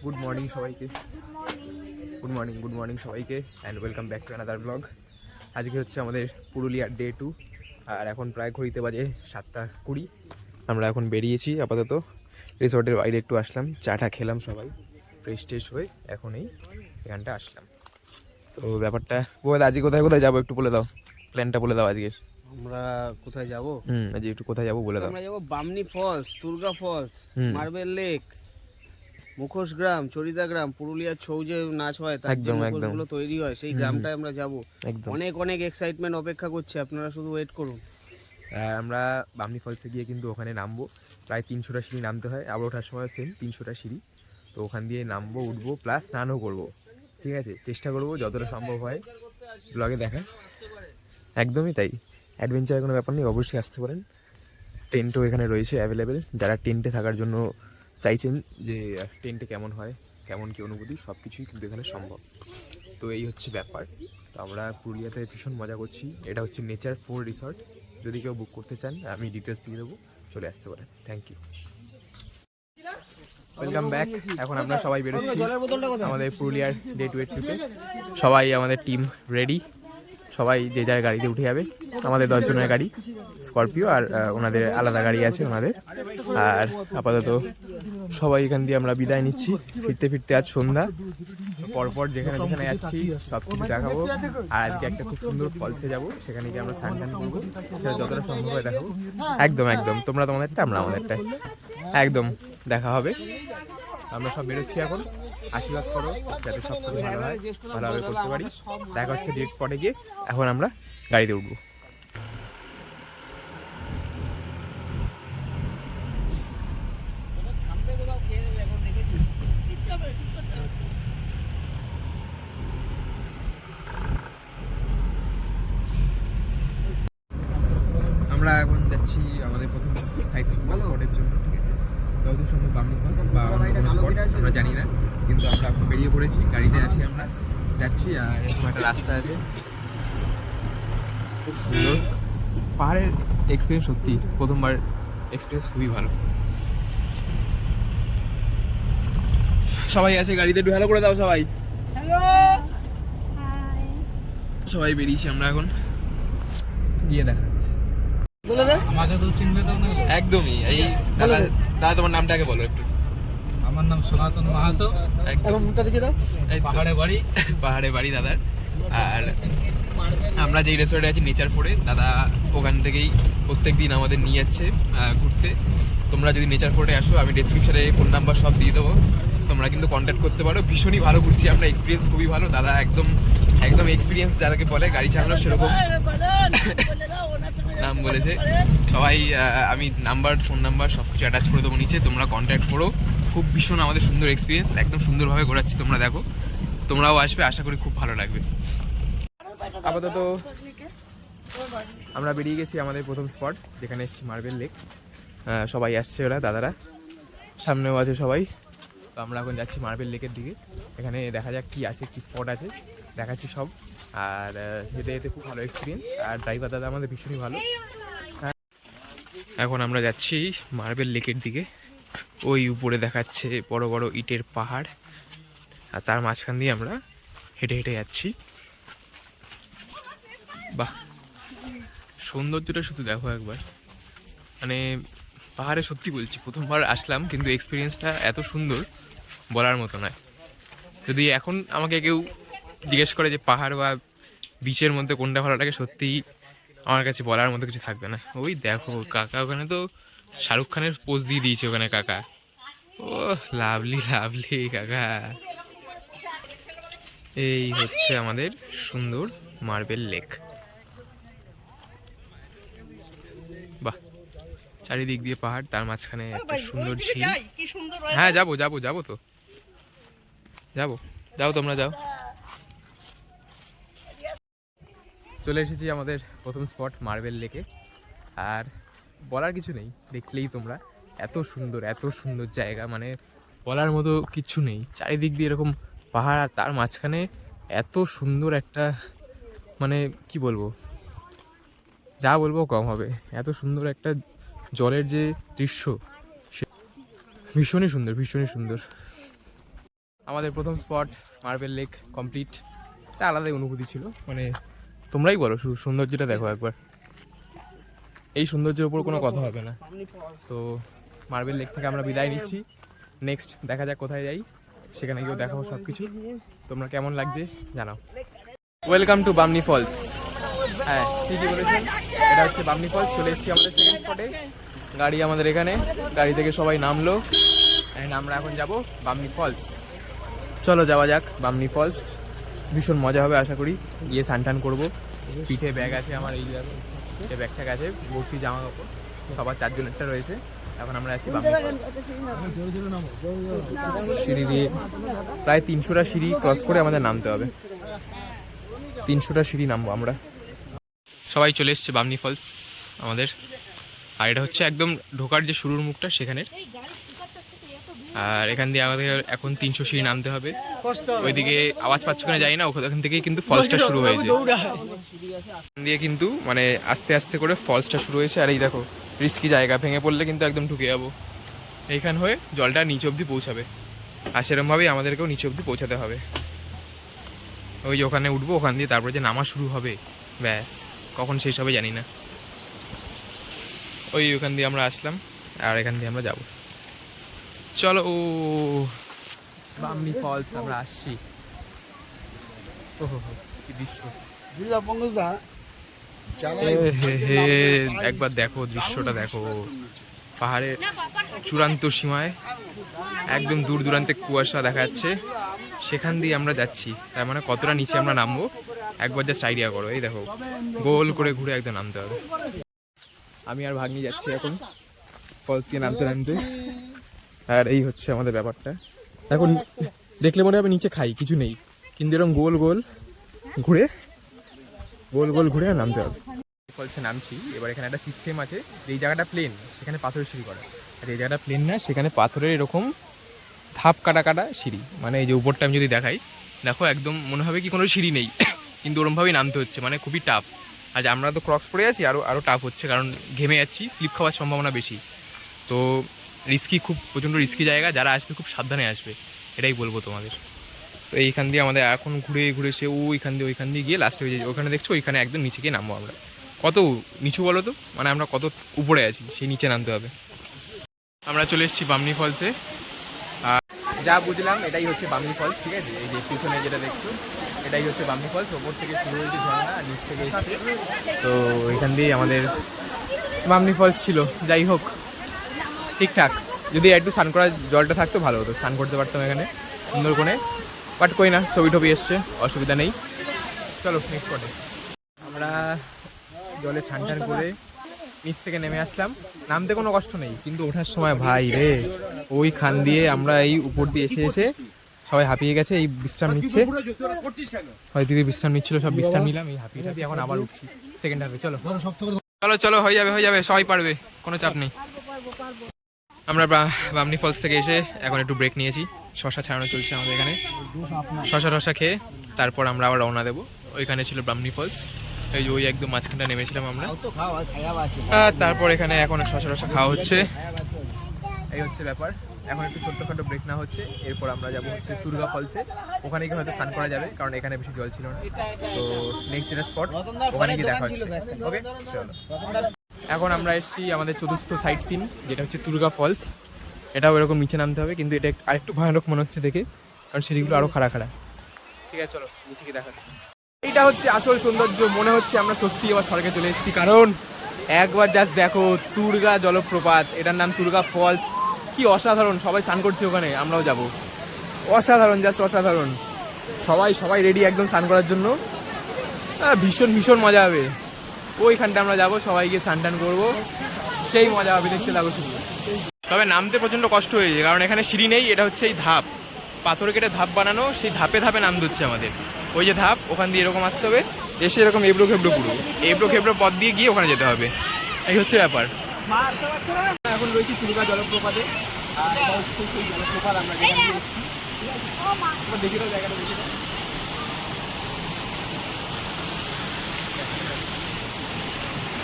Good morning সবাইকে, good morning সবাইকে and welcome back to another blog. আজকে হচ্ছে আমাদের পুরুলিয়ার ডে 2 আর এখন প্রায় ঘড়িতে বাজে 7:20। আমরা এখন বেরিয়েছি আপাতত রিসর্টের বাইরে একটু আসলাম, চাটা খেলাম সবাই, ফ্রেশ ট্রেশ হয়ে এখন এখানটা আসলাম। তো ব্যাপারটা বলে আজকে কোথায় কোথায় যাবো একটু বলে দাও, প্ল্যানটা বলে দাও আজকে। আমরা কোথায় যাব? আজকে একটু কোথায় যাবো বলে দাও। আমরা যাব Bamni falls, Turga falls, marble lake, মুখোশ গ্রাম, চরিদা গ্রাম, পুরুলিয়ার ছৌ যে নাচ হয় তার যে মুখোশগুলো তৈরি হয় সেই গ্রামটায় আমরা যাব। অনেক অনেক এক্সাইটমেন্ট অপেক্ষা করছে, আপনারা শুধু ওয়েট করুন। আমরা বামনি ফলসে গিয়ে কিন্তু ওখানে নামবো, প্রায় 300টা সিঁড়ি নামতে হয়, আবার ওঠার সময় সেম 300টা সিঁড়ি। তো ওখান দিয়ে নামবো, উঠবো, প্লাস স্নানও করবো। ঠিক আছে, চেষ্টা করবো যতটা সম্ভব হয় ব্লগে দেখা। একদমই তাই, অ্যাডভেঞ্চারের কোনো ব্যাপার নেই, অবশ্যই আসতে পারেন। টেন্টও এখানে রয়েছে অ্যাভেলেবেল, যারা টেন্টে থাকার জন্য চাইছেন যে টেন্টে কেমন হয়, কেমন কী অনুভূতি, সব কিছুই কিন্তু এখানে সম্ভব। তো এই হচ্ছে ব্যাপার। তো আমরা পুরুলিয়াতে ভীষণ মজা করছি। এটা হচ্ছে নেচার 4 রিসর্ট। যদি কেউ বুক করতে চান আমি ডিটেলস দিয়ে দেবো, চলে আসতে পারেন। Thank you, welcome back. এখন আমরা সবাই বেরোচ্ছি আমাদের পুরুলিয়ার ডে 2 এর ট্রিপে। সবাই আমাদের টিম রেডি, সবাই যে যার গাড়িতে উঠে যাবে। আমাদের 10 জনের গাড়ি স্করপিও, আর ওনাদের আলাদা গাড়ি আছে ওনাদের। আর আপাতত সবাই এখান দিয়ে আমরা বিদায় নিচ্ছি। ফিরতে ফিরতে আজ সন্ধ্যা, পরপর যেখানে যেখানে যাচ্ছি সব কিছু দেখাবো। আর আজকে একটা খুব সুন্দর ফলসে যাব, সেখানে গিয়ে আমরা স্নান টান করবো, সেটা যতটা সম্ভব হয় দেখাবো। একদম একদম, তোমরা তোমাদেরটা আমরা আমাদেরটা, একদম দেখা হবে। আমরা সব বেরোচ্ছি এখন, আশীর্বাদ করো যাতে সব কিছু ভালো হয়, ভালোভাবে করতে পারি। দেখা হচ্ছে ডেট স্পটে গিয়ে। এখন আমরা গাড়িতে উঠবো। আমরা এখন যাচ্ছি আমাদের প্রথম সাইট সিইং স্পটের জন্য। ঠিক আছে, যতদূর সম্ভব বামনি ফলস বা অন্য কোনো স্পট আমরা জানি না, কিন্তু আমরা এখন বেরিয়ে পড়েছি, গাড়িতে আছি, আমরা যাচ্ছি। আর এরকম একটা রাস্তা আছে, খুব সুন্দর পাহাড়ের এক্সপিরিয়েন্স। সত্যি প্রথমবার এক্সপিরিয়েন্স খুবই ভালো। সবাই আছে গাড়িতে, একটু হ্যালো করে দাও সবাই। হ্যালো, সবাই বেরিয়েছি আমরা এখন, গিয়ে দেখাচ্ছি। বলে দে, আমাকে তো চিনবে তো না একদমই। এই দাদা, দাদা তোমার নামটা আগে বলো একটু। আমার নাম সনাতন মাহাতো, একদম মুখটা দিকে দাও। পাহাড়ে বাড়ি, পাহাড়ে বাড়ি দাদার। আর আমরা যেই রেস্টুরেন্টে আছি নেচার 4-এ, দাদা ওখান থেকেই প্রত্যেক দিন আমাদের নিয়ে যাচ্ছে ঘুরতে। তোমরা যদি নেচার 4-এ আসো, আমি ডেসক্রিপশনে ফোন নাম্বার সব দিয়ে দেবো, তোমরা কিন্তু কন্ট্যাক্ট করতে পারো। ভীষণই ভালো ঘুরছি আমরা, এক্সপিরিয়েন্স খুবই ভালো। দাদা একদম একদম এক্সপিরিয়েন্স যাকে বলে গাড়ি চালানো, সেরকম নাম বলেছে সবাই। আমি নাম্বার, ফোন নাম্বার সব কিছু অ্যাটাচ করে দেবো নিচে, তোমরা কন্ট্যাক্ট করো। খুব ভীষণ আমাদের সুন্দর এক্সপিরিয়েন্স, একদম সুন্দরভাবে ঘোরাচ্ছি, তোমরা দেখো, তোমরাও আসবে, আশা করি খুব ভালো লাগবে। আপাতত আমরা বেরিয়ে গেছি আমাদের প্রথম স্পট, যেখানে এসেছি মার্বেল লেক। সবাই আসছে, ওরা দাদারা সামনেও আছে সবাই। তো আমরা এখন যাচ্ছি মার্বেল লেকের দিকে, এখানে দেখা যাক কী আছে, কী স্পট আছে, দেখাচ্ছি সব। আর যেতে যেতে খুব ভালো এক্সপিরিয়েন্স, আর ড্রাইভার দাদা আমাদের ভীষণই ভালো। এখন আমরা যাচ্ছি মার্বেল লেকের দিকে। ওই উপরে দেখাচ্ছে বড় বড় ইটের পাহাড়, আর তার মাঝখান দিয়ে আমরা হেঁটে হেঁটে যাচ্ছি। বাহ, সৌন্দর্যটা শুধু দেখো একবার, মানে পাহাড়ে সত্যি বলছি প্রথমবার আসলাম, কিন্তু এক্সপিরিয়েন্সটা এত সুন্দর বলার মতো নয়। যদি এখন আমাকে কেউ জিজ্ঞেস করে যে পাহাড় বা বিচের মধ্যে কোনটা ভালো লাগে, সত্যিই আমার কাছে বলার মতো কিছু থাকবে না। ওই দেখো কাকা ওখানে তো শাহরুখ খানের পোজ দিয়ে দিয়েছে ওখানে কাকা। ও লাভলি লাভলি কাকা। এই হচ্ছে আমাদের সুন্দর মার্বেল লেক। বাহ, চারিদিক দিয়ে পাহাড়, তার মাঝখানে একটা সুন্দর ঝিল। হ্যাঁ যাবো যাবো যাবো, তো যাবো, যাও তোমরা যাও। চলে এসেছি আমাদের প্রথম স্পট মার্বেল লেকে। আর বলার কিছু নেই, দেখলেই তোমরা, এত সুন্দর এত সুন্দর জায়গা, মানে বলার মতো কিচ্ছু নেই। চারিদিক দিয়ে এরকম পাহাড়, আর তার মাঝখানে এত সুন্দর একটা, মানে কি বলবো, যা বলবো কম হবে। এত সুন্দর একটা জলের যে দৃশ্য, ভীষণই সুন্দর, ভীষণই সুন্দর। আমাদের প্রথম স্পট মার্বেল লেক কমপ্লিট। একটা আলাদাই অনুভূতি ছিল, মানে তোমরাই বলো, শুধু সৌন্দর্যটা দেখো একবার, এই সৌন্দর্যের উপর কোনো কথা হবে না। তো মার্বেল লেক থেকে আমরা বিদায় নিচ্ছি, নেক্সট দেখা যাক কোথায় যাই, সেখানে গিয়েও দেখাবো সব কিছু। তোমরা কেমন লাগছে জানাও। Welcome to Bamni falls. হ্যাঁ ঠিকই বলেছেন, এটা হচ্ছে বামনি ফলস। চলে এসেছি আমাদের সেকেন্ড স্পটে, গাড়ি আমাদের এখানে, গাড়ি থেকে সবাই নামলো অ্যান্ড আমরা এখন যাব বামনি ফলস। চলো যাওয়া যাক বামনি ফলস, ভীষণ মজা হবে আশা করি। গিয়ে স্নান করবো, পিঠে ব্যাগ আছে আমার, এই ব্যাগ ট্যাগ আছে, ভর্তি জামা কাপড়, সবার 4 জনেরটা রয়েছে। এখন আমরা যাচ্ছি বামনি ফলস। সিঁড়ি দিয়ে প্রায় 300টা সিঁড়ি ক্রস করে আমাদের নামতে হবে, 300টা সিঁড়ি নামবো আমরা। সবাই চলে এসছে বামনি ফলস আমাদের, আর এটা হচ্ছে একদম ঢোকার যে শুরুর মুখটা সেখানের। আর এখান দিয়ে আমাদের এখন 300 সিঁড়ি নামতে হবে। ওইদিকে আওয়াজ পাচ্ছ কিনা জানি না, ওখান থেকেই কিন্তু ফলসটা শুরু হয়েছে। এখান দিয়ে কিন্তু মানে আস্তে আস্তে করে ফলসটা শুরু হয়েছে। আর এই দেখো রিস্কি জায়গা, ভেঙে পড়লে কিন্তু একদম ঢুকে যাবো। এইখান হয়ে জলটা নিচে অবধি পৌঁছাবে, আর সেরকমভাবেই আমাদেরকেও নিচে অবধি পৌঁছাতে হবে। ওই যে ওখানে উঠবো, ওখান দিয়ে তারপরে যে নামা শুরু হবে, ব্যাস কখন শেষ হবে জানি না। ওখান দিয়ে আমরা আসলাম, আর এখান দিয়ে আমরা যাব। চলো ও বামনি ফলস আমরা আসছি। ওহো কি দৃশ্য, একবার দেখো দৃশ্যটা দেখো, পাহাড়ের চূড়ান্ত সীমায় একদম দূর দূরান্তে কুয়াশা দেখা যাচ্ছে, সেখান দিয়ে আমরা যাচ্ছি। তার মানে কতটা নিচে আমরা নামবো একবার জাস্ট আইডিয়া করো। এই দেখো গোল করে ঘুরে একদম নামতে হবে। আমি আর ভাগ্নি যাচ্ছি এখন ফলস দিয়ে নামতে নামতে, আর এই হচ্ছে আমাদের ব্যাপারটা। এখন দেখলে মনে হবে নিচে খাই কিছু নেই, কিন্তু এরকম গোল গোল ঘুরে আর নামতে হবে। ফলসে নামছি, এবার এখানে একটা সিস্টেম আছে, এই জায়গাটা প্লেন, সেখানে পাথরের সিঁড়ি করা, আর এই জায়গাটা প্লেন না, সেখানে পাথরের এরকম ধাপ কাটা সিঁড়ি। মানে এই যে উপরটা আমি যদি দেখাই, দেখো একদম মনে হবে কি কোনো সিঁড়ি নেই, কিন্তু ওরমভাবেই নামতে হচ্ছে, মানে খুবই টাফ। আর আমরা তো ক্রক্স পরে আছি, আরও টাফ হচ্ছে, কারণ ঘেমে যাচ্ছি, স্লিপ খাওয়ার সম্ভাবনা বেশি। তো রিস্কি, খুব প্রচণ্ড রিস্কি জায়গা, যারা আসবে খুব সাবধানে আসবে, এটাই বলবো তোমাদের। তো এইখান দিয়ে আমাদের এখন ঘুরে সে ওইখান দিয়ে গিয়ে লাস্টে হয়ে যায়, ওখানে দেখছো ওইখানে একদম নিচে গিয়ে নামবো আমরা। কত নিচু বলো তো, মানে আমরা কত উপরে আছি, সেই নিচে নামতে হবে। আমরা চলে এসেছি বামনি ফলসে, আর যা বুঝলাম এটাই হচ্ছে বামনি ফলস, ঠিক আছে। এই যে পিছনে যেটা দেখছো এটাই হচ্ছে বামনি ফলস, ওপর থেকে শুরু হয়েছে ঝর্ণা, নিচ থেকে এসছে। তো এখান দিয়েই আমাদের বামনি ফলস ছিল। যাই হোক ঠিকঠাক, যদি একটু স্নান করার জলটা থাকতো ভালো হতো, স্নান করতে পারতাম এখানে সুন্দর করে, বাট কই না, ছবি টবি এসছে, অসুবিধা নেই। চলো নেক্সট স্পটে। আমরা জলে স্নান করে নিচ থেকে নেমে আসলাম, নামতে কোনো কষ্ট নেই, কিন্তু ওঠার সময় ভাই রে, ওই খান দিয়ে আমরা এই উপর দিয়ে এসে সবাই হাঁপিয়ে গেছে, এই বিশ্রাম নিচ্ছে, হয়তো বিশ্রাম নিচ্ছিল, সব বিশ্রাম নিলাম, এই হাঁপিয়ে এখন আবার উঠছি সেকেন্ড হাফে। চলো হয়ে যাবে, সবাই পারবে, কোনো চাপ নেই। আমরা বামনি ফলস থেকে এসে এখন একটু ব্রেক নিয়েছি, শশা ছাড়ানো চলছে আমাদের এখানে, শশা খেয়ে তারপর আমরা আবার রওনা দেবো। ওইখানে ছিল বামনি ফলস, এই যে ওই একদম মাঝখানটা নেমেছিলাম আমরা, তারপর এখানে এখন শশা খাওয়া হচ্ছে, এই হচ্ছে ব্যাপার। এখন একটু ছোট্টখাটো ব্রেক না হচ্ছে, এরপর আমরা যাবো হচ্ছে তুর্গা ফলসে, ওখানে গিয়ে হয়তো স্নান করা যাবে, কারণ এখানে বেশি জল ছিল না। তো নেক্সট যেটা স্পট, ওখানে গিয়ে দেখা হচ্ছে। ওকে চলো। এখন আমরা এসেছি আমাদের চতুর্থ সাইট সিন, যেটা হচ্ছে তুর্গা ফলস। এটাও এরকম নিচে নামতে হবে, কিন্তু এটা আরেকটু ভয়ানক মনে হচ্ছে দেখে, কারণ সিঁড়িগুলো আরও খাড়া। ঠিক আছে চলো নিচে গিয়ে দেখাচ্ছি। এইটা হচ্ছে আসল সৌন্দর্য, মনে হচ্ছে আমরা সত্যি আবার স্বর্গে চলে এসেছি, কারণ একবার জাস্ট দেখো তুর্গা জলপ্রপাত, এটার নাম তুর্গা ফলস, কি অসাধারণ। সবাই স্নান করছে ওখানে, আমরাও যাব, অসাধারণ, জাস্ট অসাধারণ। সবাই রেডি একদম স্নান করার জন্য, ভীষণ মজা হবে। ওইখানটা আমরা যাবো, সবাই গিয়ে স্নান করবো, সেই মজা হবে, দেখতে লাগো শুধু। তবে নামতে প্রচণ্ড কষ্ট হয়েছে, কারণ এখানে সিঁড়ি নেই, এটা হচ্ছে এই ধাপ, পাথর কেটে ধাপ বানানো, সেই ধাপে নামতে হচ্ছে আমাদের। ওই যে ধাপ, ওখান দিয়ে এরকম আসতে হবে, এসে এরকম এবড়ো খেবড়ো পথ দিয়ে গিয়ে ওখানে যেতে হবে, এই হচ্ছে ব্যাপার। এখন রয়েছি তুর্গা জলপ্রপাতে, জলপ্রপাত আমরা দেখি তো জায়গাটা দেখি।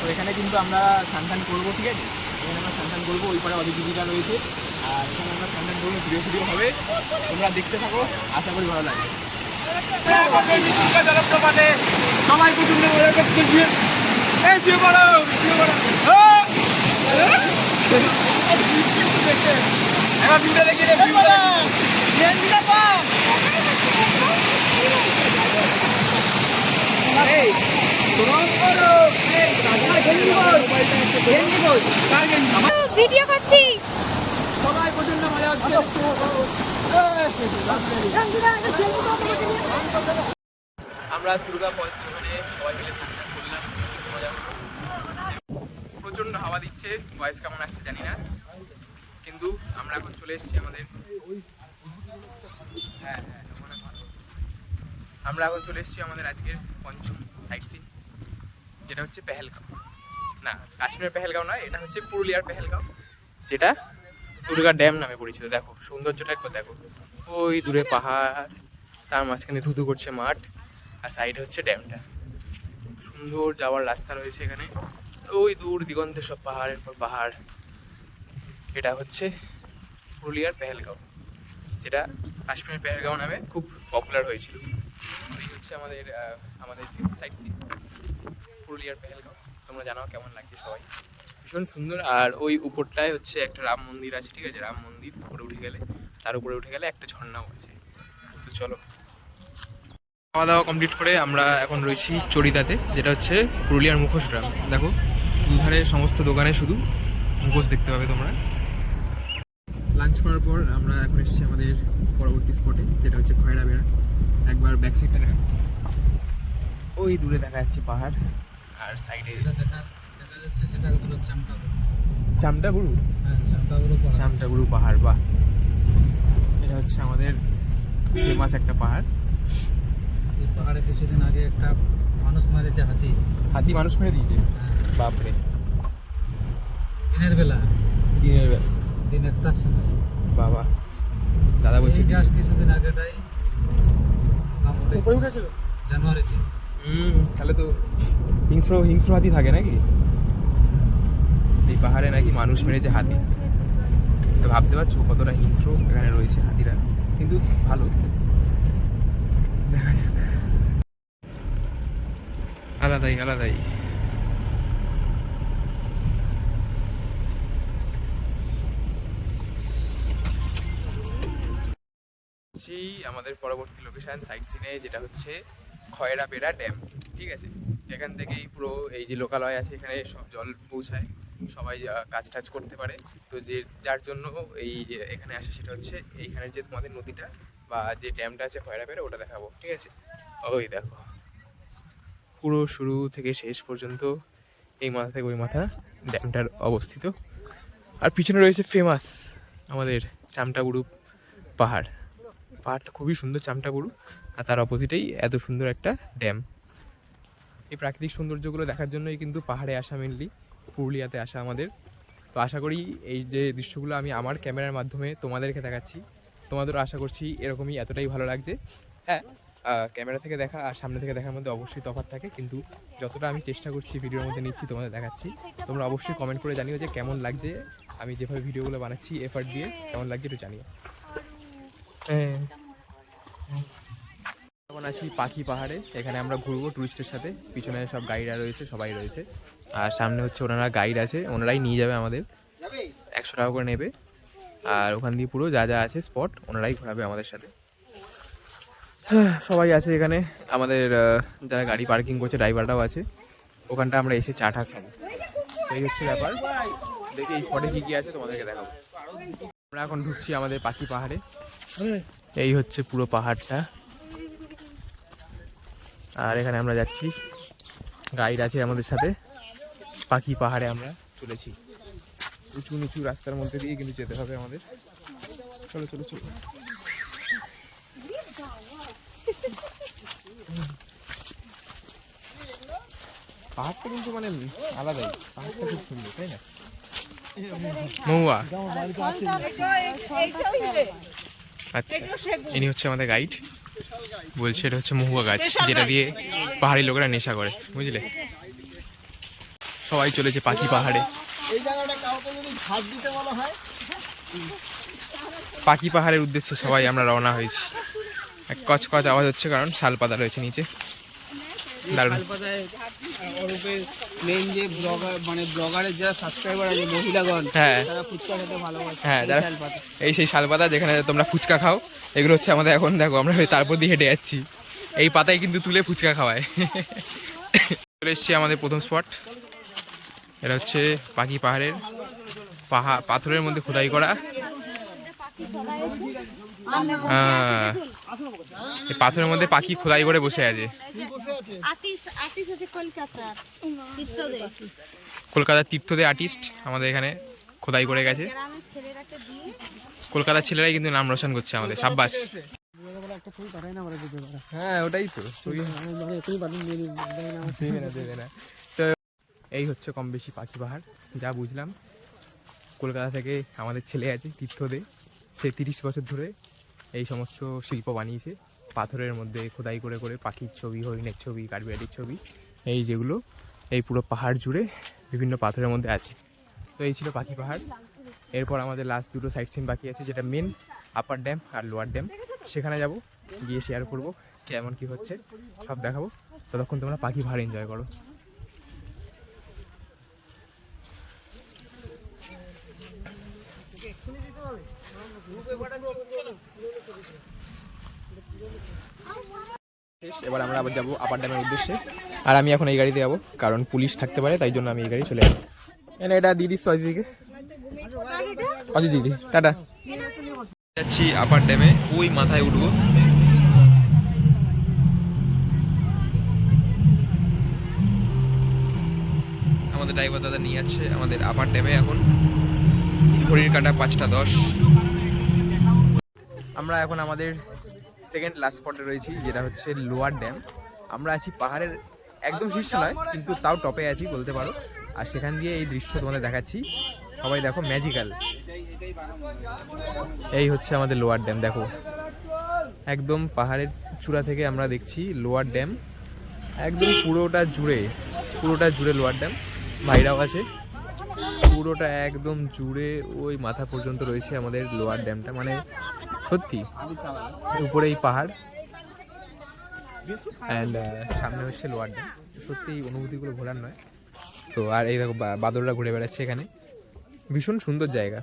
তো এখানে কিন্তু আমরা স্নান করবো, ঠিক আছে, এখানে আমরা স্নান করবো, ওই পারে অদিতিটা রয়েছে, আর এখানে আমরা স্যান্ডেল ধরুন ভিডিও হবে, তোমরা দেখতে থাকো, আশা করি ভালো লাগবে। সবাই প্রচন্ড মজা করতেছি। এই শুয়ে পড়ো, শুয়ে পড়ো। এবার ভিডিও দেখি রে, ভিডিও ভিডিও করছি। সবাই প্রচন্ড মজা হচ্ছে। আমরা দুর্গা ফলস ওখানে সবাই মিলে সানগ্লাস করলাম, ভীষণ মজা হলো। প্রচণ্ড হাওয়া দিচ্ছে, ভয়েস কেমন আসছে জানি না, কিন্তু আমরা এখন চলে এসেছি আমাদের আজকের পঞ্চম সাইট সিন, যেটা হচ্ছে পেহেলগাঁও। না, কাশ্মীরের পেহেলগাঁও নয়, এটা হচ্ছে পুরুলিয়ার পেহেলগাঁও, যেটা দুর্গা ড্যাম নামে পরিচিত। দেখো সৌন্দর্যটা একবার দেখো, ওই দূরে পাহাড়, তার মাঝখানে ধুধু করছে মাঠ, আর সাইডে হচ্ছে ড্যামটা। সুন্দর যাওয়ার রাস্তা রয়েছে এখানে, ওই দূর দিগন্তে সব পাহাড়ের পর পাহাড়। এটা হচ্ছে পুরুলিয়ার পেহেলগাঁও, যেটা কাশ্মীরের পেহেলগাঁও নামে খুব পপুলার হয়েছিল। এই হচ্ছে আমাদের সাইট সিন পুরুলিয়ার পেহেলগাঁও। তোমরা জানাও কেমন লাগছে সবাই, ভীষণ সুন্দর। আর ওই উপরটায় হচ্ছে একটা রাম মন্দির আছে, ঠিক আছে, রাম মন্দির উপরে উঠে গেলে, তার উপরে উঠে গেলে একটা ঝর্ণাও আছে। তো চলো, খাওয়া দাওয়া কমপ্লিট করে আমরা এখন রয়েছি চড়িদাতে, যেটা হচ্ছে পুরুলিয়ার মুখোশ গ্রাম। দেখো দুধারে সমস্ত দোকানে শুধু মুখোশ দেখতে পাবে তোমরা। লাঞ্চ করার পর আমরা এখন এসেছি আমাদের পরবর্তী স্পটে, যেটা হচ্ছে খয়রা বেড়া। একবার ব্যাক সাইডটা দেখা, ওই দূরে দেখা যাচ্ছে পাহাড়, আর সাইডে দেখা যাচ্ছে সেটা হলো চামটাগুড়ু, হ্যাঁ চামটাগুড়ু পাহাড়। বাহ, এটা হচ্ছে আমাদের ফেমাস একটা পাহাড়। এই পাহাড়ে কিছুদিন আগে একটা মানুষ মারেছে হাতি। হাতি মানুষ মেরে দিয়েছে? বাপরে, দিনের বেলা, দিন 1টার সময়। বাবা, দাদা বলছে জাস্ট কিছুদিন আগেটাই উপরে উঠেছিল জানুয়ারিতে। তাহলে তো হিংস্র হাতি থাকে নাকি এই পাহাড়ে? নাকি মানুষ মেরেছে হাতি, তো ভাবতে পারছো কতটা হিংস্র এখানে রয়েছে হাতিরা। কিন্তু ভালো, দেখা যাক। আলাদাই আমাদের পরবর্তী লোকেশন সাইট সিনে, যেটা হচ্ছে খয়রা বেড়া ড্যাম। ঠিক আছে, এখান থেকেই পুরো এই যে লোকালয় আছে এখানে সব জল পৌঁছায়, সবাই কাজ টাজ করতে পারে। তো যার জন্য এখানে আসে, সেটা হচ্ছে এইখানের যে তোমাদের নদীটা বা যে ড্যামটা আছে খয়রা বেড়া, ওটা দেখাবো। ঠিক আছে, ওই দেখো পুরো শুরু থেকে শেষ পর্যন্ত এই মাথা থেকে ওই মাথা ড্যামটার অবস্থিত। আর পিছনে রয়েছে ফেমাস আমাদের চামটাগুড়ু পাহাড়টা খুবই সুন্দর চামটাগুড়ু, আর তার অপোজিটেই এত সুন্দর একটা ড্যাম। এই প্রাকৃতিক সৌন্দর্যগুলো দেখার জন্যই কিন্তু পাহাড়ে আসা, মেনলি পুরুলিয়াতে আসা আমাদের। তো আশা করি এই যে দৃশ্যগুলো আমি আমার ক্যামেরার মাধ্যমে তোমাদেরকে দেখাচ্ছি, তোমাদেরও আশা করছি এরকমই এতটাই ভালো লাগছে। হ্যাঁ, ক্যামেরা থেকে দেখা আর সামনে থেকে দেখার মধ্যে অবশ্যই তফাৎ থাকে, কিন্তু যতটা আমি চেষ্টা করছি ভিডিওর মধ্যে নিচ্ছি, তোমাদের দেখাচ্ছি। তোমরা অবশ্যই কমেন্ট করে জানিও যে কেমন লাগছে, আমি যেভাবে ভিডিওগুলো বানাচ্ছি এফার্ট দিয়ে, কেমন লাগছে একটু জানিও। এখন আছি পাখি পাহাড়ে, এখানে আমরা ঘুরবো টুরিস্টের সাথে। পিছনে সব গাইডরা রয়েছে, সবাই রয়েছে, আর সামনে হচ্ছে ওনারা গাইড আছে, ওনারাই নিয়ে যাবে আমাদের, 100 টাকা করে নেবে। আর ওখান দিয়ে পুরো যা যা আছে স্পট ওনারাই ঘোরাবে আমাদের সাথে। সবাই আছে এখানে, আমাদের যারা গাড়ি পার্কিং করছে ড্রাইভারটাও আছে। ওখানটা আমরা এসে চা টা খাবো, এই হচ্ছে ব্যাপার। দেখি এই স্পটে কী কী আছে তোমাদেরকে দেখাবো। আমরা এখন ঢুকছি আমাদের পাখি পাহাড়ে। এই হচ্ছে পুরো পাহাড়টা, আর এখানে আমরা যাচ্ছি, গাইড আছে আমাদের সাথে। পাখি পাহাড়ে আমরা চলেছি, উঁচু নিচু রাস্তার মধ্যে দিয়ে কিন্তু যেতে হবে আমাদের। চলো চলো চলো। পাহাড়টা কিন্তু মানে আলাদাই, পাহাড়টা খুব সুন্দর, তাই না? মহুয়া, আচ্ছা, ইনি হচ্ছে আমাদের গাইড, বলছে এটা হচ্ছে মহুয়া গাছ, যেটা দিয়ে পাহাড়ি লোকেরা নেশা করে, বুঝলে। সবাই চলেছে পাখি পাহাড়ে। এই জায়গাটা কাউকে যদি ঘাট দিতে বলা হয় পাখি পাহাড়ের উদ্দেশ্যে সবাই আমরা রওনা হয়েছি। এক কচকচ আওয়াজ হচ্ছে কারণ শালপাতা রয়েছে নিচে। দারুণ। শালপাতায় অরূপের মেন যে ব্লগার মানে ব্লগারের যারা সাবস্ক্রাইবার আছে মহিলাগণ, হ্যাঁ তারা ফুচকা খেতে ভালোবাসে। হ্যাঁ, এই যারা শালপাতা। এই সেই শালপাতা যেখানে তোমরা ফুচকা খাও, এগুলো হচ্ছে আমাদের এখন দেখো আমরা তারপর দিয়ে হেঁটে যাচ্ছি। এই পাতায় কিন্তু তুলে ফুচকা খাওয়ায়। চলে এসছি আমাদের প্রথম স্পট। এটা হচ্ছে পাখি পাহাড়ের পাথরের মধ্যে খোদাই করা। এই পাথরের মধ্যে পাখি খোদাই করে বসে আছে। কলকাতার তীর্থদে আর্টিস্ট আমাদের এখানে খোদাই করে গেছে। কলকাতার ছেলেরাই কিন্তু নাম রোশন করছে আমাদের। সাব্বাস। হ্যাঁ ওটাই তো। তো এই হচ্ছে কম বেশি পাখি পাহাড়। যা বুঝলাম কলকাতা থেকে আমাদের ছেলে আছে তীর্থদে, সে 30 বছর ধরে এই সমস্ত শিল্প বানিয়েছে। পাথরের মধ্যে খোদাই করে করে পাখির ছবি, হরিণের ছবি, কাঠবিড়ালির ছবি, এই যেগুলো এই পুরো পাহাড় জুড়ে বিভিন্ন পাথরের মধ্যে আছে। তো এই ছিল পাখি পাহাড়। এরপর আমাদের লাস্ট দুটো সাইট সিন বাকি আছে, যেটা মেন আপার ড্যাম আর লোয়ার ড্যাম। সেখানে যাব, গিয়ে শেয়ার করবো কেমন কি হচ্ছে, সব দেখাবো। ততক্ষণ তোমরা পাখি পাহাড় এনজয় করো। এবার আমরা আবার যাবো আপার ড্যামের উদ্দেশ্যে। আর আমি এখন এই গাড়িতে যাবো কারণ পুলিশ থাকতে পারে, তাই জন্য আমি এই গাড়ি চলে যাবো। এনে এটা দিদিস তো দিদিকে, অজি দিদি টাটা। যাচ্ছি আপার ড্যামে, ওই মাথায় উঠবো। আমাদের ড্রাইভার দাদা নিয়ে যাচ্ছে আমাদের আপার ড্যামে। এখন ঘড়ির কাঁটা 5টা 10। আমরা এখন আমাদের সেকেন্ড লাস্ট স্পটে রয়েছি, যেটা হচ্ছে লোয়ার ড্যাম। আমরা আছি পাহাড়ের একদম শীর্ষ নয়, কিন্তু তাও টপে আছি বলতে পারো। আর সেখান দিয়ে এই দৃশ্য তোমাদের দেখাচ্ছি। সবাই দেখো, ম্যাজিক্যাল। এই হচ্ছে আমাদের লোয়ার ড্যাম। দেখো একদম পাহাড়ের চূড়া থেকে আমরা দেখছি লোয়ার ড্যাম। একদম পুরোটা জুড়ে লোয়ার ড্যাম। ভাইরাও আছে, পুরোটা একদম জুড়ে ওই মাথা পর্যন্ত রয়েছে আমাদের লোয়ার ড্যামটা। মানে সত্যি উপরে এই পাহাড় অ্যান্ড সামনে হচ্ছে লোয়ার ড্যাম। সত্যি এই অনুভূতিগুলো ভোলার নয়। তো আর এই দেখো বাদররা ঘুরে বেড়াচ্ছে এখানে। ভীষণ সুন্দর জায়গা।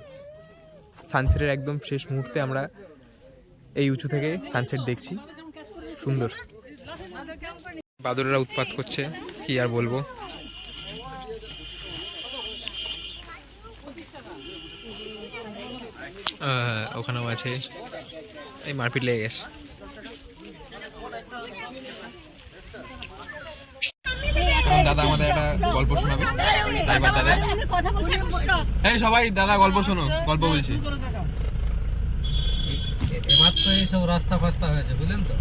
সানসেটের একদম শেষ মুহূর্তে আমরা এই উঁচু থেকে সানসেট দেখছি, সুন্দর। বাদররা উৎপাত করছে, কি আর বলবো। ওখানেও আছে, এই মারপিট লেগে গেছে। দাদা আমাদের একটা গল্প শোনাবে, ড্রাইভার দাদা। এই সবাই দাদা গল্প শোনো, গল্প বলছি। এবার তো এইসব রাস্তা ফাস্তা হয়েছে, বুঝলেন তো।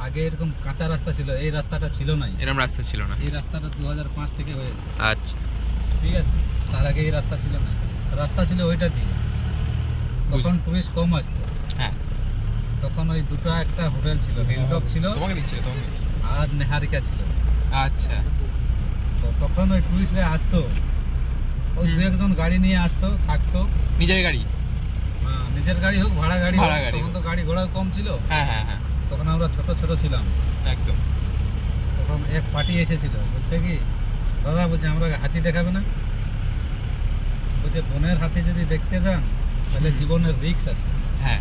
আগে এরকম কাঁচা রাস্তা ছিল, এই রাস্তাটা ছিল না, এরকম রাস্তা ছিল না। এই রাস্তাটা 2005 থেকে হয়েছে। আচ্ছা ঠিক আছে, তার আগে এই রাস্তা ছিল না, রাস্তা ছিল ওইটা দিয়ে। তখন টুরিস্ট কম আসতো। হ্যাঁ, তখন ওই দুটো একটা হোটেল ছিল, হিলটপ ছিল তোমাকে দিচ্ছে আর নেহারিকা ছিল। আচ্ছা, তো তখন ওই টুরিস্টরা আসতো, ওই দু একজন গাড়ি নিয়ে আসতো, থাকতো। নিজের গাড়ি? হ্যাঁ, নিজের গাড়ি হোক ভাড়া গাড়ি হোক, তখন তো গাড়ি ঘোড়াও কম ছিল। হ্যাঁ হ্যাঁ হ্যাঁ, তখন আমরা ছোট ছোট ছিলাম একদম। তখন এক পার্টি এসেছিল, বলছে কি দাদা, বলছে আমরা হাতি দেখাবে না? বলছে বনের হাতি যদি দেখতে যান তাহলে জীবনের রিস্ক আছে। হ্যাঁ,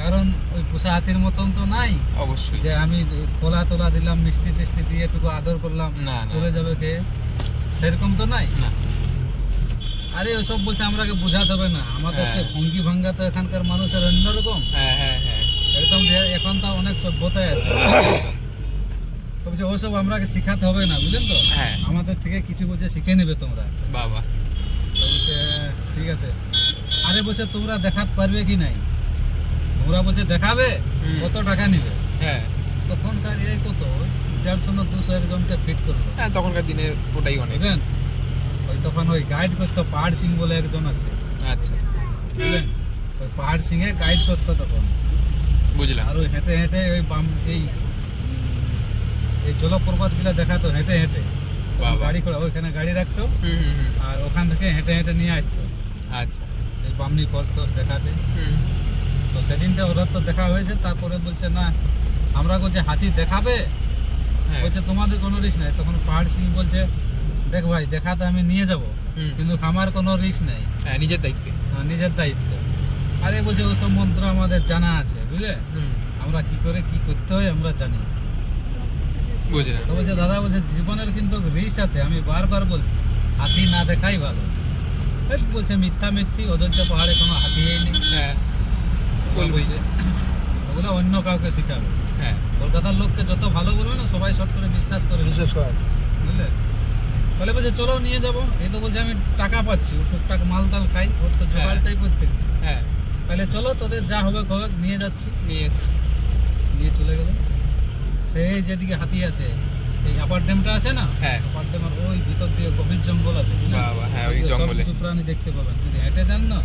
কারণ ওই পোষা হাতির মতন তো নাই অবশ্যই যে আমি কোলা তোলা দিলাম, মিষ্টি টিষ্টি দিয়ে একটু আদর করলাম, চলে যাবে কে, সেরকম তো নাই না। আরে ওসব বলছে আমরাকে বোঝাতে হবে না, আমাদের সে ভঙ্গি ভাঙ্গা তো এখানকার মানুষের অন্যরকম। হ্যাঁ হ্যাঁ হ্যাঁ, একদম এখন তো অনেক সভ্যতায় আছে। তো বলছে ওসব আমরাকে শিখাতে হবে না, বুঝলেন তো। হ্যাঁ, আমাদের থেকে কিছু বলছে শিখে নেবে তোমরা। বাবা। তো বলছে ঠিক আছে। আরে বলছে তোমরা দেখাতে পারবে কি নাই? তোমরা বলছে দেখাবে, কত টাকা নিবে? হ্যাঁ, তখনকার এই কত 150 না 200 একজনকে ফিট করলো। হ্যাঁ, তখনকার দিনে ওটাই অনেক। বুঝলেন, ওই তখন ওই গাইড করতো পাহাড় সিং বলে একজন আছে। আচ্ছা, বুঝলেন, ওই পাহাড় সিং এ গাইড করতো তখন, বুঝলাম। আর ওই হেঁটে হেঁটে ওই এই জলপ্রপাত গুলা দেখাতো হেঁটে হেঁটে। গাড়ি করে ওইখানে গাড়ি রাখতো, আর ওখান থেকে হেঁটে হেঁটে নিয়ে আসতো। আচ্ছা, এই বামনি ফলস টলস দেখাতে। তো সেদিনটা ওরা তো দেখা হয়েছে, তারপরে বলছে না আমরা বলছে হাতি দেখাবে, হ্যাঁ। বলছে তোমাদের কোনো রিস্ক নাই। তখন পাহাড় সিং বলছে দেখ ভাই দেখাতে আমি নিয়ে যাব, কিন্তু আমার কোনো রিস্ক নাই, হ্যাঁ নিজের দায়িত্বে। নিজের দায়িত্ব। আরে বলছে ওসব মন্ত্র আমাদের জানা আছে বুঝলে, আমরা কি করে কি করতে হয় আমরা জানি। বুঝলাম। তো বলছে দাদা বলছে জীবনের কিন্তু রিস্ক আছে, আমি বারবার বলছি হাতি না দেখাই ভালো। এই বলছে মিথ্যা মিথ্যি, অযোধ্যা পাহাড়ে কোনো হাতি নেই। হ্যাঁ বলবই যে ওগুলো অন্য কাউকে শিখাবে। হ্যাঁ কলকাতার লোককে যত ভালো বলবে না সবাই শর্ট করে বিশ্বাস করে, বুঝলে। তাহলে বলছে চলো নিয়ে যাবো। এই তো বলছে আমি টাকা পাচ্ছি, ও টুকটাক মাল টাল খাই, ওর তো জোগাড় চাই প্রত্যেক। হ্যাঁ তাহলে চলো তোদের যা হবে হবে, নিয়ে যাচ্ছি। নিয়ে চলে গেল। সেই যেদিকে হাতি আছে, এই আপার ড্যামটা আছে না, হ্যাঁ আপার ড্যামের ওই ভিতর দিয়ে গভীর জঙ্গল আছে, বুঝলে? বাবা, হ্যাঁ ওই সব জঙ্গলে কিছু প্রাণী দেখতে পাবেন যদি হেঁটে যান না,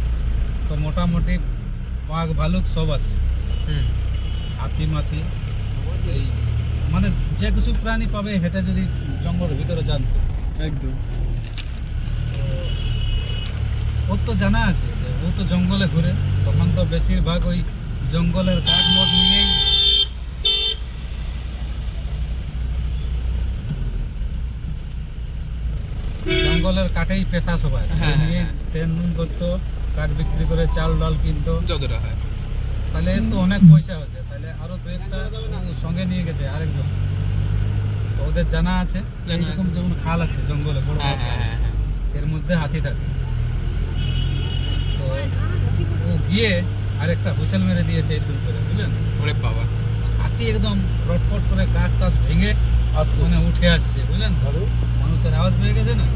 তো মোটামুটি বাঘ ভালুক সব আছে, হাতি মাতি, এই মানে যে কিছু প্রাণী পাবে হেঁটে যদি জঙ্গলের ভিতরে যান তো। একদম। ওর তো জানা আছে যে ও তো জঙ্গলে ঘুরে, তখন তো বেশিরভাগ ওই জঙ্গলের কাঠ মঠ নিয়েই জঙ্গলের কাঠেই পেশা সবাই, হ্যাঁ, নিয়ে হ্যাঁ। তেল নুন করতো, কাঠ বিক্রি করে চাল ডাল কিনতো, যতটা হয়। তাহলে এর তো অনেক পয়সা হচ্ছে। তাহলে আরো দু একটা ও সঙ্গে নিয়ে গেছে আরেকজন, তো ওদের জানা আছে জানা এরকম যেমন খাল আছে জঙ্গলে বড় বড় হ্যাঁ হ্যাঁ খাল, হ্যাঁ এর মধ্যে হাতি থাকে। তো ও গিয়ে আরেকটা হুইসেল মেরে দিয়েছে এরকম করে, বুঝলেন। ওরে বাবা। হাতি একদম রটপট করে গাছ টাছ ভেঙে মানে উঠে আসছে, বুঝলেন। মানুষের আওয়াজ পেয়ে গেছে না,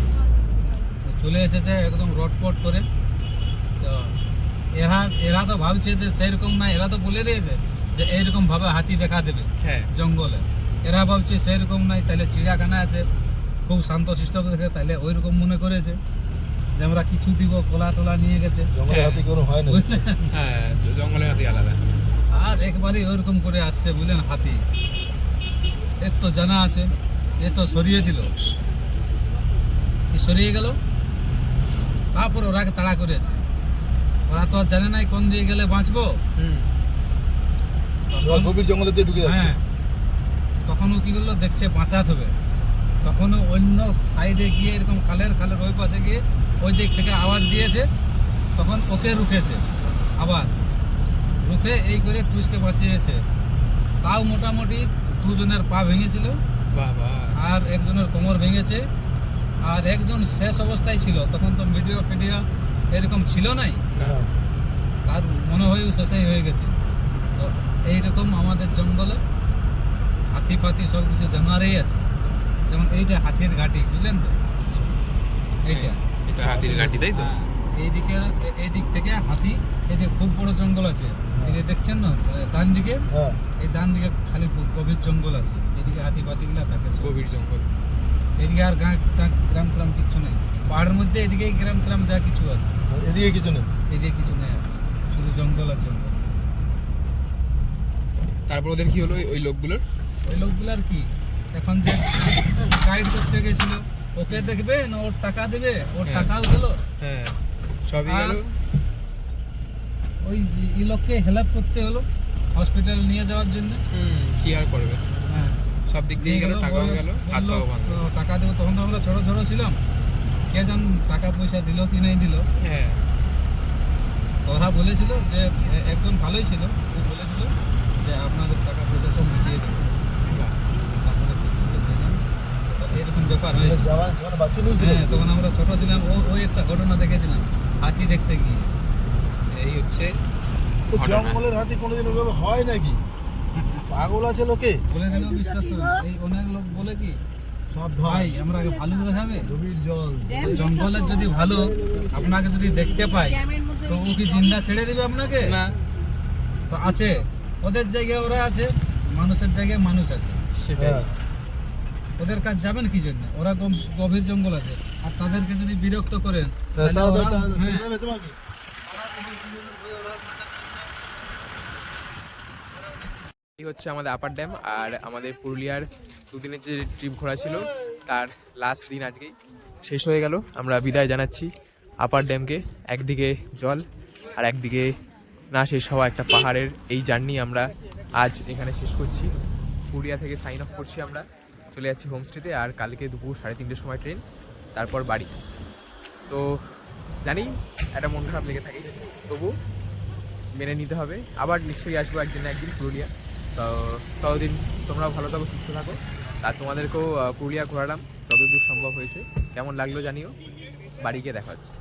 তো চলে এসেছে একদম রটপট করে। তো এরা তো ভাবছে যে সেরকম না, এরা তো বলে দিয়েছে যে এইরকম ভাবে হাতি দেখা দেবে হ্যাঁ জঙ্গলে। এরা ভাবছে সেরকম নাই, তাহলে চিড়িয়াখানা আছে খুব শান্ত শিষ্ট দেখে, তাহলে ওই রকম মনে করেছে যে আমরা কিছু দিব, কলা তোলা নিয়ে গেছে, বুঝলেন? হ্যাঁ জঙ্গলের হাতি আলাদা। আর একবারই ওইরকম করে আসছে, বুঝলেন। হাতি এর তো জানা আছে, এ তো সরিয়ে দিল, সরিয়ে গেল। তারপর ওরাকে তাড়া করেছে, ওরা তো আর জানে নাই কোন দিয়ে গেলে বাঁচবো। গভীর জঙ্গলে দিয়ে ঢুকে যাচ্ছে। হ্যাঁ, তখন ও কি করলো, দেখছে বাঁচাতে হবে, তখন ও অন্য সাইডে গিয়ে এরকম খালের ওই পাশে গিয়ে ওই দিক থেকে আওয়াজ দিয়েছে, তখন ওকে রুখেছে, আবার রুখে এই করে টুইসকে বাঁচিয়েছে। তাও মোটামুটি দুজনের পা ভেঙেছিল, বাবা। আর একজনের কোমর ভেঙেছে, আর একজন শেষ অবস্থায় ছিল, তখন তো মিডিয়া ফিডিয়া এরকম ছিল নাই, হ্যাঁ। তার মনে হয় শেষই হয়ে গেছে। তো এইরকম আমাদের জঙ্গলে হাতি ফাতি সব কিছু জানোয়ারই আছে। যেমন এইটা হাতির ঘাটি, বুঝলেন তো, এইটা এটা হাতির ঘাটি, তাই তো? হ্যাঁ, এই দিক থেকে হাতি, এদিকে খুব বড় জঙ্গল আছে, এই যে দেখছেন না ডান দিকে, হ্যাঁ। এই ডান দিকে খালি গভীর জঙ্গল আছে, এদিকে হাতি পাতিগুলা থাকে সব। গভীর জঙ্গল। এদিকে আর গ্রাম ট্রাম কিচ্ছু নেই, পাহাড়ের মধ্যে এদিকেই গ্রাম ট্রাম যা কিছু আছে, এদিকে কিছু নেই। এদিকে কিছু নেই, আর শুধু জঙ্গল আর জঙ্গল। তারপর ওদের কি হলো ওই লোকগুলোর? ওই লোকগুলার কি, এখন যে গাইড করতে গেছিল, ওকে দেখবে না ওর টাকা দেবে, ওর হ্যাঁ। টাকাও গেল, হ্যাঁ সবই গেল। ওই এই লোককে হেল্প করতে হলো হসপিটাল নিয়ে যাওয়ার জন্য। কি আর করবে, হ্যাঁ, সব দিক দিয়ে গেল, টাকাও গেল, হাত পাও ভাঙলো। টাকা দেবো, তখন তো আমরা ছোট ছোট ছিলাম, কে জান টাকা পয়সা দিল কি নাই দিল। হ্যাঁ ওরা বলেছিল যে একজন ভালোই ছিল, ও বলেছিল যে আপনাদের টাকা পয়সা সব মিটিয়ে দেবো। বাহ। তারপরে এরকম ব্যাপার হয়েছে। জওয়ান বাঁচিয়ে নিয়েছিল। হ্যাঁ, তখন আমরা ছোট ছিলাম, ওই একটা ঘটনা দেখেছিলাম হাতি দেখতে গিয়ে। এই হচ্ছে তো ঘটনা। জঙ্গলের হাতি কোনোদিন ওইভাবে হয় নাকি? পাগল আছে লোকে। বলে দিলেও বিশ্বাস করে না। এই অনেক লোক বলে কি সব ভাই আমরা ভালুক দেখাবে, গভীর জল। জঙ্গলের যদি ভালুক আপনাকে যদি দেখতে পাই তো ও কি জিন্দা ছেড়ে দিবে আপনাকে? না। তো আছে, ওদের জায়গায় ওরা আছে, মানুষের জায়গায় মানুষ আছে, সেটাই। হ্যাঁ। ওদের কাজ যাবেন কি জন্য? ওরা গভীর জঙ্গল আছে, আর তাদেরকে যদি বিরক্ত করেন তাহলে তারা তো ওরা- ছেড়ে হ্যাঁ, দেবে তোমাকে। এই হচ্ছে আমাদের আপার ড্যাম, আর আমাদের পুরুলিয়ার দুদিনের যে ট্রিপ ঘোরা ছিল তার লাস্ট দিন আজকেই শেষ হয়ে গেল। আমরা বিদায় জানাচ্ছি আপার ড্যামকে। একদিকে জল আর একদিকে না শেষ হওয়া একটা পাহাড়ের এই জার্নি আমরা আজ এখানে শেষ করছি। পুরুলিয়া থেকে সাইন অফ করছি আমরা, চলে যাচ্ছি হোমস্টেতে। আর কালকে দুপুর 3:30-র সময় ট্রেন, তারপর বাড়ি। তো জানি একটা মন খারাপ লেগে থাকে, তবু মেনে নিতে হবে। আবার নিশ্চয়ই আসবো একদিন না একদিন পুরুলিয়া। তো ততদিন তোমরাও ভালো থাকো, সুস্থ থাকো। আর তোমাদেরকেও পুরুলিয়া ঘোরালাম যতদূর সম্ভব হয়েছে। কেমন লাগলো জানিও। বাড়ি গিয়ে দেখা হচ্ছে।